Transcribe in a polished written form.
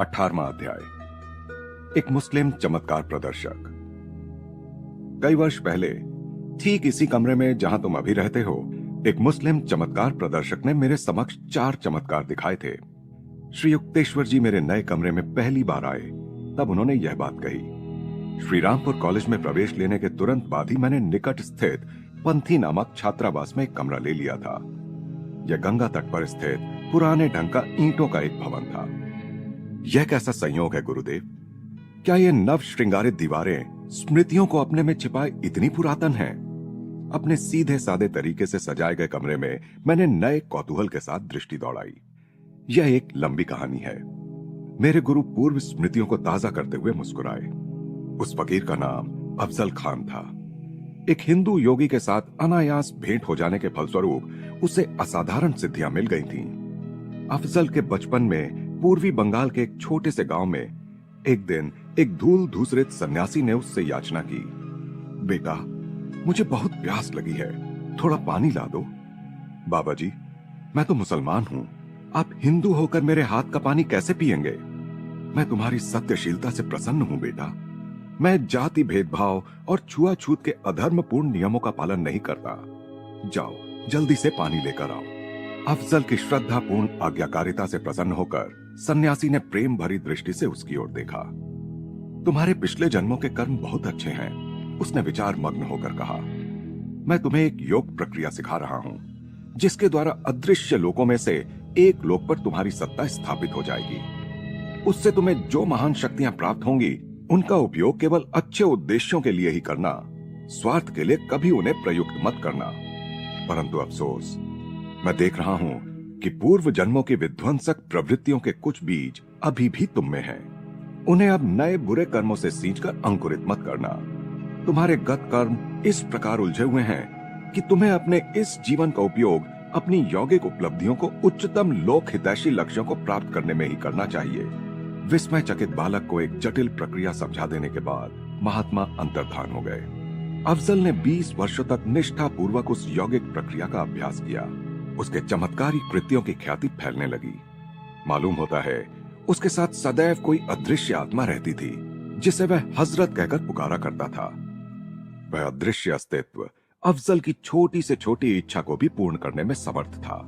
18वां अध्याय। एक मुस्लिम चमत्कार प्रदर्शक। कई वर्ष पहले ठीक इसी कमरे में जहां तुम अभी रहते हो, एक मुस्लिम चमत्कार प्रदर्शक ने मेरे समक्ष 4 चमत्कार दिखाए थे। श्री युक्तेश्वर जी मेरे नए कमरे में पहली बार आए तब उन्होंने यह बात कही। श्रीरामपुर कॉलेज में प्रवेश लेने के तुरंत बाद ही मैंने निकट स्थित पंथी नामक छात्रावास में एक कमरा ले लिया था। यह गंगा तट पर स्थित पुराने ढंग का ईंटों का एक भवन था। यह कैसा संयोग है गुरुदेव? क्या ये नव श्रृंगारित दीवारें स्मृतियों को अपने में छिपाए इतनी पुरातन हैं? अपने सीधे सादे तरीके से सजाए गए कमरे में मैंने नए कौतूहल के साथ दृष्टि दौड़ाई। यह एक लंबी कहानी है। मेरे गुरु पूर्व स्मृतियों को ताजा करते हुए मुस्कुराए। उस फकीर का नाम अफजल खान था। एक हिंदू योगी के साथ अनायास भेंट हो जाने के फलस्वरूप उसे असाधारण सिद्धियां मिल गई थीं। अफजल के बचपन में पूर्वी बंगाल के एक छोटे से गांव में एक दिन एक धूल धूसरित सन्यासी ने उससे याचना की, बेटा, मुझे बहुत प्यास लगी है, थोड़ा पानी ला दो। बाबा जी, मैं तो मुसलमान हूं, आप हिंदू होकर मेरे हाथ का पानी कैसे पिएंगे? मैं तुम्हारी सत्यशीलता से प्रसन्न हूं बेटा। मैं जाति भेदभाव और छुआछूत के अधर्मपूर्ण नियमों का पालन नहीं करता। जाओ, जल्दी से पानी लेकर आओ। अफजल की श्रद्धापूर्ण आज्ञाकारिता से प्रसन्न होकर सन्यासी ने प्रेम भरी दृष्टि से उसकी ओर देखा। तुम्हारे पिछले जन्मों के कर्म बहुत अच्छे हैं, उसने विचार मग्न होकर कहा। मैं तुम्हें एक योग प्रक्रिया सिखा रहा हूं, जिसके द्वारा अदृश्य लोकों में से एक लोक पर तुम्हारी सत्ता स्थापित हो जाएगी। उससे तुम्हें जो महान शक्तियां प्राप्त होंगी, उनका उपयोग केवल अच्छे उद्देश्यों के लिए ही करना, स्वार्थ के लिए कभी उन्हें प्रयुक्त मत करना। परंतु अफसोस, मैं देख रहा हूं कि पूर्व जन्मों की विध्वंसक प्रवृत्तियों के कुछ बीज अभी भी तुम में हैं। उन्हें अब नए बुरे कर्मों से सींचकर अंकुरित मत करना। तुम्हारे गत कर्म इस प्रकार उलझे हुए हैं कि तुम्हें अपने इस जीवन का उपयोग अपनी यौगिक उपलब्धियों को उच्चतम लोक हितैषी लक्ष्यों को प्राप्त करने में ही करना चाहिए। विस्मयचकित बालक को एक जटिल प्रक्रिया समझा देने के बाद महात्मा अंतर्धान हो गए। अफजल ने 20 वर्षों तक निष्ठापूर्वक उस यौगिक प्रक्रिया का अभ्यास किया। उसके चमत्कारी कृत्यों की ख्याति फैलने लगी। मालूम होता है उसके साथ सदैव कोई अदृश्य आत्मा रहती थी, जिसे वह हजरत कहकर पुकारा करता था। वह अदृश्य अस्तित्व अफजल की छोटी से छोटी इच्छा को भी पूर्ण करने में समर्थ था।